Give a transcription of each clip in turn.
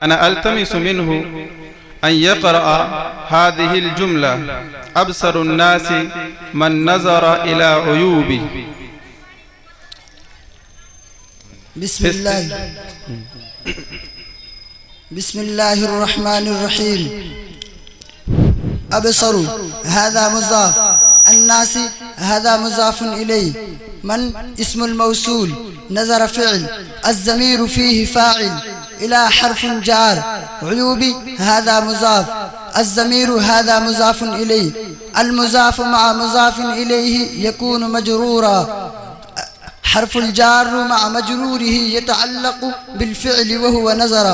अना अल्तमिसु मिन्हु अन यक़रअ हादिहिल जुमला अबसरुन नासि मन नज़रा इला उयूबी। बिस्मिल्लाहिर्रहमानिर्रहीम। अबसरु हादा मुज़ाफ, अन्नासी हादा मुज़ाफुन इलैहि, मन इस्मुल मौसूल, नज़र फ़िअल, अज़्ज़मीरु फ़ीहि फ़ाइल, इला हर्फ़ुन जार, उयूबी हादा मुज़ाफ, अज़्ज़मीरु हादा मुज़ाफुन इलैहि, अल मुज़ाफ़ु मअ मुज़ाफ़िन इलैहि यकूनु मजरूरा, हर्फ़ुल जार मअ मजरूरिही यतअल्लक़ु बिल फ़िअल व हुव नज़र,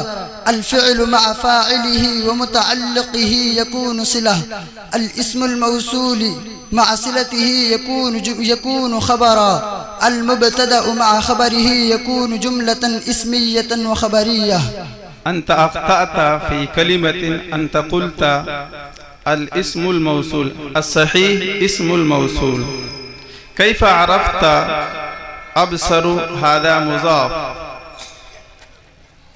अल फ़िअल मअ फ़ाइलिही व मुतअल्लिक़िही यकूनु सिलह, अल इस्मुल मौसूल मअ सिलतिही यकूनु ख़बरा, अल मुब्तदा मअ ख़बरिही यकूनु जुमलतन इस्मियतन व ख़बरिय्यह। अंत अख़्तअता फ़ी कलिमतिन अंत क़ुल्ता अल इस्मुल मौसूल अस्सहीह इस्मुल मौसूल कैफ़ अरफ़्ता अबसरु हादा मुज़ाफ़।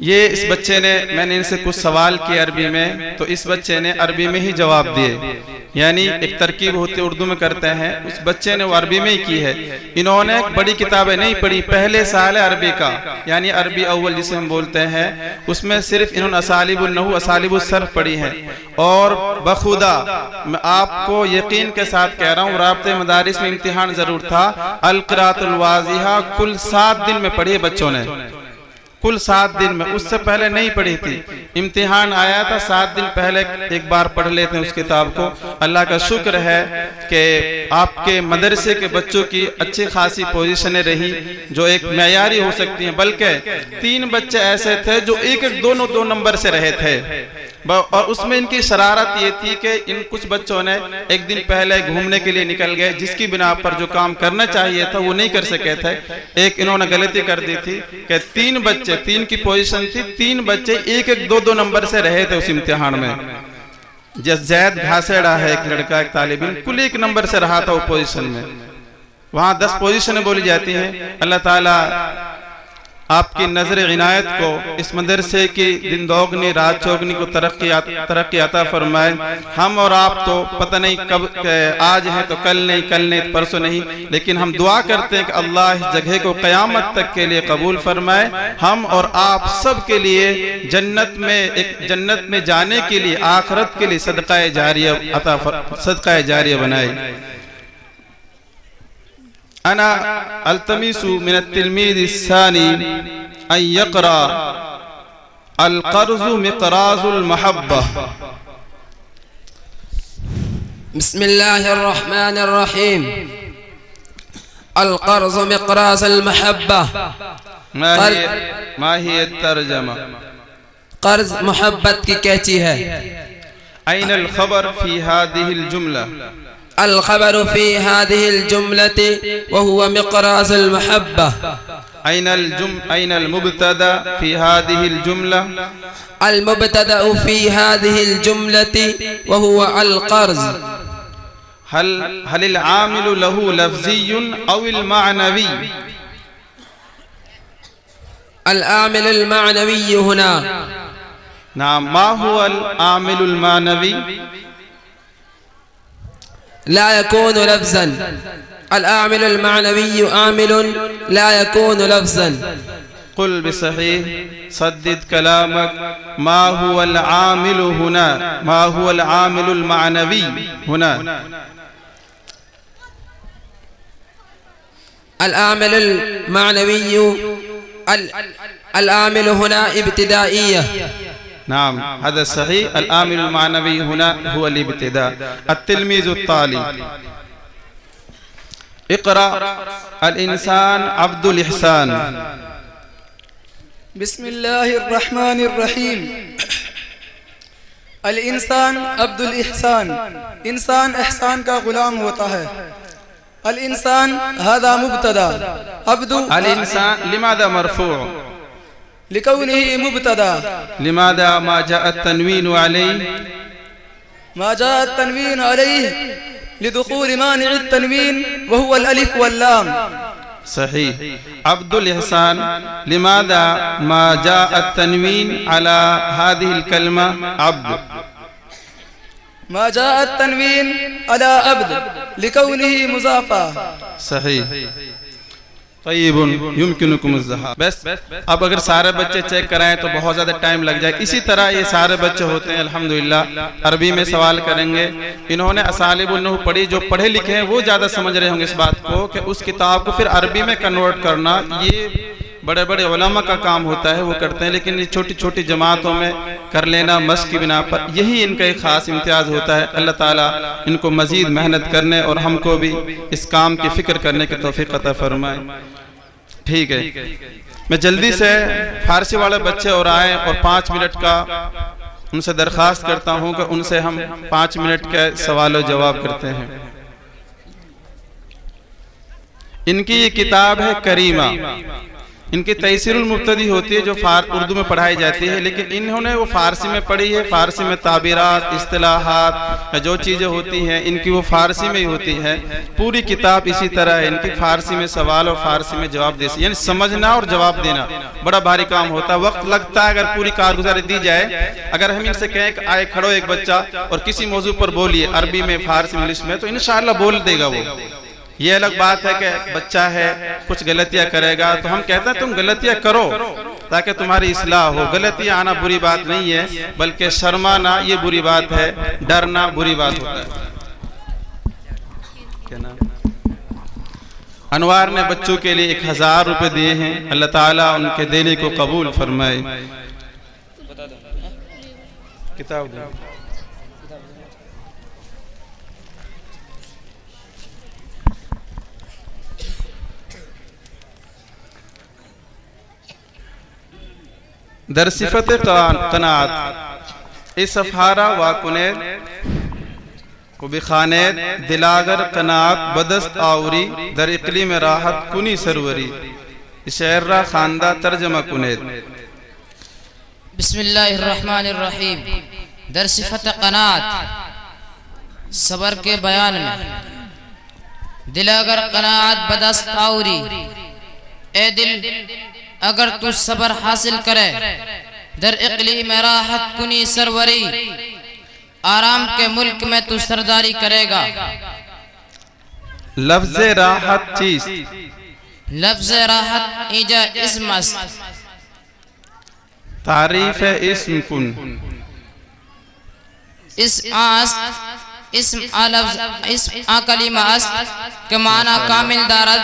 ये इस बच्चे ने, मैंने इनसे कुछ सवाल किए अरबी में, तो इस बच्चे ने अरबी में ही जवाब दिए। यानी एक तरकीब होती उर्दू में करते हैं, उस बच्चे ने वो अरबी में ही की है। इन्होंने बड़ी किताबें नहीं पढ़ी, पहले साल है अरबी का, यानी अरबी अव्वल जिसे हम बोलते हैं, उसमें सिर्फ इन्होंने असालिबुन नहू असालिबुस सर्फ पढ़ी है। और बखुदा मैं आपको यकीन के साथ कह रहा हूँ, राब्ते मदारिस में इम्तिहान जरूर था। अल क़िराअतुल वाज़िहा कुल 7 दिन में पढ़ी है बच्चों ने, कुल 7 दिन में, उससे पहले नहीं पढ़ी थी। इम्तिहान आया था 7 दिन पहले एक बार पढ़ लेते हैं उस किताब को। अल्लाह का शुक्र है कि आपके मदरसे के बच्चों की अच्छी खासी पोजीशनें रही जो एक मयारी हो सकती हैं, बल्कि 3 बच्चे ऐसे थे जो एक 2 नंबर से रहे थे। और उसमें इनकी शरारत ये थी कि इन कुछ बच्चों ने एक दिन पहले घूमने के लिए निकल गए, जिसकी बिना पर जो काम करना चाहिए था वो नहीं कर सके थे। एक इन्होंने गलती कर दी थी कि 3 बच्चे, 3 की पोजीशन थी, 3 बच्चे एक 2 नंबर से रहे थे उस इम्तिहान में। जैद घासेड़ा है एक लड़का, एक तालिब इल्म, कुल 1 नंबर से रहा था वो पोजीशन में। वहाँ 10 पोजीशनें बोली जाती हैं। अल्लाह ताला आपकी नजर इनायत को इस मदरसे की दिन दोगनी रात चौगनी को तरक्की अता फरमाए। हम और आप तो पता नहीं कब, आज है तो कल नहीं, कल नहीं तो परसों नहीं, लेकिन हम दुआ करते हैं कि अल्लाह इस जगह को क़यामत तक के लिए कबूल फरमाए। हम और आप सब के लिए जन्नत में जाने के लिए, आखिरत के लिए सदका जारिया बनाए। अना अल्तमिसु मिनत तिलमीज़ अस्सानी अन यक़रा अल क़र्ज़ु मिक़राज़ुल महब्बह। बिस्मिल्लाहिर्रहमानिर्रहीम। अल क़र्ज़ु मिक़राज़ुल महब्बह। मा हिय तर्जमा? क़र्ज़ मोहब्बत की कैची है। ऐनल ख़बर फ़ी हादिहिल जुमला? अल ख़बरु फ़ी हादिहिल जुमलति व हुवा मिक़राज़ुल महब्बह। ऐनल मुब्तदा फ़ी हादिहिल जुमला? अल मुब्तदा फ़ी हादिहिल जुमलति व हुवा अल क़र्ज़। हलिल आमिलु लहू लफ़्ज़ियुन अविल मानवी? अल आमिलुल मानवी हुना। नाम मा हुवल आमिलुल मानवी? ला यकूनु लफ्ज़न। अल आमिलुल मानवी आमिलुन ला यकूनु लफ्ज़न। कुल बिसहीह सद्दिद कलामक। मा हुवल आमिलु हुना? मा हुवल आमिलुल मानवी हुना? अल आमिलुल मानवी अल आमिलु हुना इब्तिदाइय्या। नाम हज़ा सही। अल आमिलुल मानवी हुना हुवल इब्तिदा। अत्तिलमीज़ु ताली। इक़रा अल इंसान अब्दुल इहसान। बिस्मिल्लाहिर्रहमानिर्रहीम। अल इंसान अब्दुल इहसान, इंसान एहसान का गुलाम होता है। अल इंसान हादा मुब्तदा, अब्दु अल इंसान लिमादा मरफू, लिकौनिही मुब्तदा, लिमादा मा जाअत तनवीन अलैहि, मा जाअत तनवीन अलैहि लिदुखूल मानिअ तनवीन व हुवा अल अलिफ वल लाम। सही। अब्दुल इहसान लिमादा मा जाअत तनवीन अला हादिहिल कलमा अब्द, मा जाअत तनवीन अला अब्द लिकौनिही मुज़ाफ़ा। सही। तय्यबुन युमकिनुकुम ज़हा। बस अब अगर सारे बच्चे चेक कराएं तो बहुत ज़्यादा टाइम लग जाए। इसी तरह ये सारे बच्चे होते हैं अल्हम्दुलिल्लाह। अरबी में सवाल करेंगे, इन्होंने असालिबुन नहू पढ़ी, जो पढ़े लिखे हैं वो ज़्यादा समझ रहे होंगे इस बात को कि उस किताब को फिर अरबी में कन्वर्ट करना ये बड़े बड़े उलमा का काम होता है, वो करते हैं। लेकिन ये छोटी छोटी जमातों में कर लेना मस्क की बिना पर, यही इनका एक ख़ास इम्तियाज़ होता है। अल्लाह ताला इनको मज़ीद मेहनत करने और हमको भी इस काम की फ़िक्र करने की तौफ़ीक़ अता फरमाए। ठीक है, मैं जल्दी से फारसी वाले बच्चे और आए और 5 मिनट का उनसे दरख्वास्त करता हूँ कि उनसे हम 5 मिनट के सवाल और जवाब करते हैं। इनकी ये किताब है करीमा, इनकी तैसीरुल मुब्तदी होती है जो उर्दू में पढ़ाई जाती है, लेकिन इन्होंने वो फारसी में पढ़ी है। फारसी में ताबीरात, इस्तिलाहात, जो चीज़ें होती हैं इनकी वो फारसी में ही होती है। पूरी किताब इसी तरह है, इनकी फारसी में सवाल और फारसी में जवाब देती, यानी समझना और जवाब देना बड़ा भारी काम होता है, वक्त लगता है। अगर पूरी कारगुजारी दी जाए, अगर हम इनसे कहें कि आए खड़ो एक बच्चा और किसी मौजू पर बोलिए अरबी में, फारसी, इंग्लिश में, तो इंशाअल्लाह बोल देगा वो। ये अलग बात है कि बच्चा है कुछ गलतियां करेगा, तो हम कहते हैं तुम गलतियां करो ताकि तुम्हारी इस्लाह हो। गलतियां आना बुरी बात नहीं है, बल्कि शर्माना ये बुरी बात है, डरना बुरी बात होता है। क्या नाम? अनवार ने बच्चों के लिए 1000 रुपए दिए हैं, अल्लाह ताला उनके देने को कबूल फरमाए। किताब दो। दर सिफत कनात इस सफारा वाकुनेर बिखानेत दिलागर कनात बदस्त आवरी दर इकली में राहत कुनी सरवरी इशर्रा खानदा तर्जमा कुनेत। बिस्मिल्लाहिर्रहमानिर्रहीम। दर सिफत कनात, सबर के बयान में। दिलागर कनात बदस्त आवरी, ए दिल अगर तू सबर हासिल करे, दर इकली में राहत कुनी सरवरी, आराम के मुल्क में तू सरदारी करेगा। लफ्ज़ राहत चीज, लफ्ज़ राहत ईजा इस्म अस्त, तारीफ है इस्म कुन, इस आस्त इस्म अलफ्ज़ इस्म आ कलीमा अस्त के माना कामिल दारद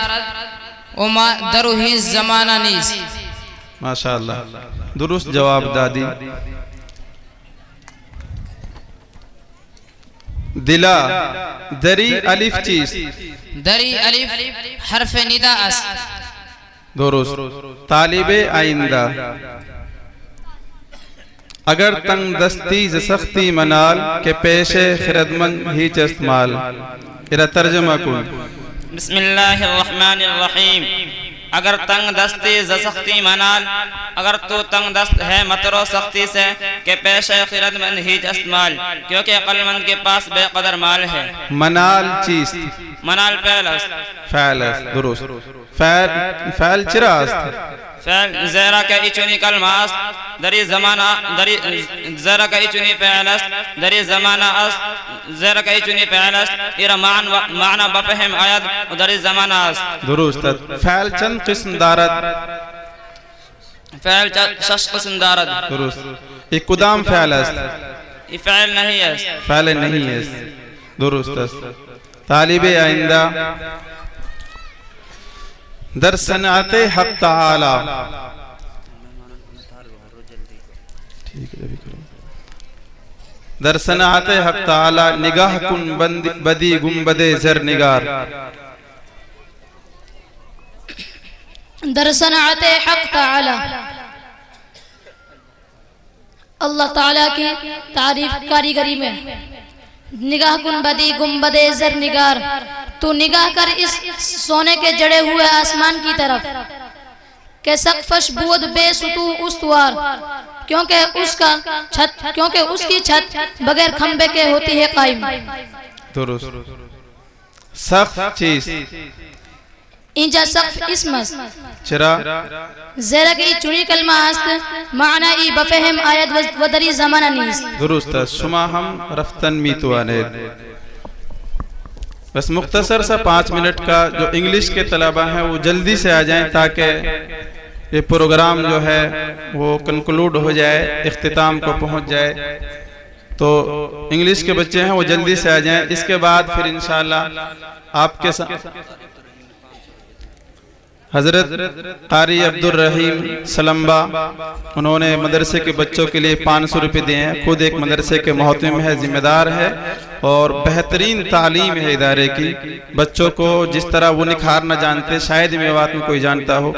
उमा दरुही जमाना नीस। माशाअल्लाह, दुरुस्त जवाब दादी। दिला दरी अलिफ चीज, दरी अलिफ हरफ निदा अस, दुरुस्त। तालिबे आइंदा अगर तंग दस्ती सख्ती मनाल के पेशे खिरदमंद ही चस्तमाल। इरा तर्जमा कुन। बिस्मिल्लाहिर्रहमानिर्रहीम। अगर तंग दस्ती सख्ती मनाल, अगर तू तंग दस्त है मतरो सख्ती से के पेशे खिरदमंद ही इस्तेमाल, क्योंकि अक्लमंद के पास बेकदर माल है। मनाल चीज, मनाल फैल दुरुस्त। फैल चिरास्त, फैल ज़ेरा के इचुनी कलमास दरी जमाना दरी ज़ेरा के इचुनी फैलस दरी जमाना अस ज़ेरा के इचुनी फैलस इरा माना बफहम आयत दरी जमाना अस, दुरुस्त। फैल चंद किस्म दारद, फैल शश किस्म दारद, दुरुस्त। इकुदाम फैलस, ये फैल नहीं है, फैल नहीं है, दुरुस्त। तालिबे आइंदा दरसनाते हक ताला, ठीक है अभी करो। दरसनाते हक ताला निगाह कुन बदी गुम्बदे जर निगार। दरसनाते हक ताला अल्लाह ताला की तारीफ कारीगरी में। निगाह गुंबदी गुंबदे जर निगार, तू निगाह कर इस सोने के जड़े हुए आसमान की तरफ के सकफश बुद बेसुतू उस्तवार, क्योंकि उसकी छत बगैर खंबे के होती है कायम। दुरुस्त। सख्त चीज इंजा सख्त इसमस चरा ज़रा की चुनी कलमा हस्त माना ई बफहम आयत वदरी ज़माना नीस। दुरुस्त। शुमा हम रफ्तन मीतुआने। बस मुख्तसर सा 5 मिनट का जो इंग्लिश के तलबा हैं वो जल्दी से आ जाएं ताकि ये प्रोग्राम जो है वो कंक्लूड हो जाए, इख्तिताम को पहुंच जाए। तो इंग्लिश के बच्चे हैं वो जल्दी से आ जाएं। इसके बाद फिर इंशाअल्लाह आपके साथ हजरत कारी अब्दुल रहीम सलम्बा, उन्होंने मदरसे के बच्चों के लिए 500 रुपये दिए हैं। खुद एक मदरसे के मोहतमिम है, जिम्मेदार है और बेहतरीन तालीम है इदारे की। बच्चों को जिस तरह वो निखारना जानते, शायद मेवात में कोई जानता हो।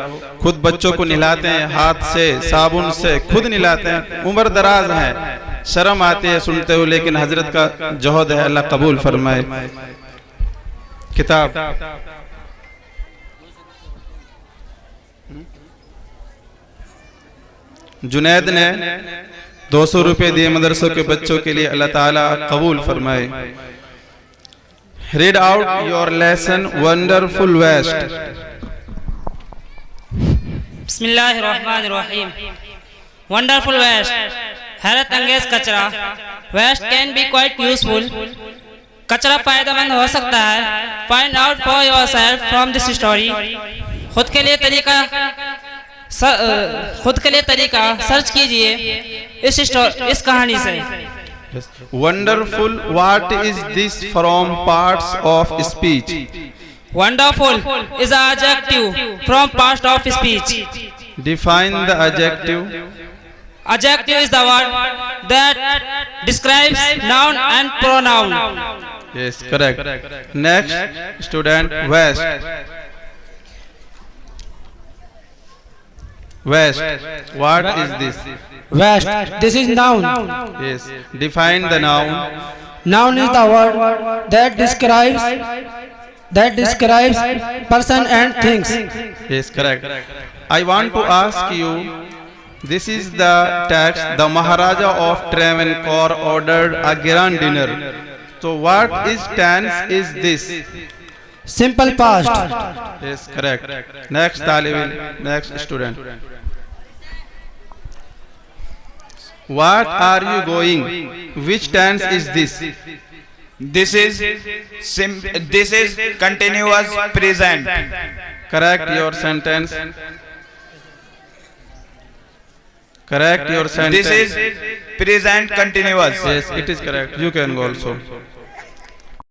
खुद बच्चों को नहलाते हैं, हाथ से साबुन से खुद नहलाते हैं। उम्र दराज है, शर्म आती है सुनते हुए, लेकिन हजरत का जोहद है, अल्लाह कबूल फरमाए। किताब जुनैद ने 200 रुपये दिए मदरसों के बच्चों के लिए, अल्लाह ताला कबूल फरमाए। Read out your lesson wonderful waste. बिस्मिल्लाहिर्रहमानिर्रहीम। वंडरफुल वेस्ट, हैरत अंगेज कचरा। Waste can be quite useful, कचरा फायदेमंद हो सकता है। Find out for yourself from this story, खुद के लिए तरीका सर्च कीजिए इस कहानी से। Wonderful, what is this from parts of speech? Wonderful is an adjective from part of speech. Define the adjective. Adjective is the word that describes noun and pronoun. Yes, correct. Next student, West. West, what is this? West, this is noun. Yes, define the noun. Noun is the word that describes person and things. Yes, correct. I want to ask you, this is the text, the Maharaja of Travancore ordered a grand dinner. So what is tense is this? Simple past. Yes, correct. Next talibin, next student. What are you going? Which tense is this? This is continuous present. Correct your sentence. Correct your sentence. This is present continuous. Yes, it is correct. You can go also.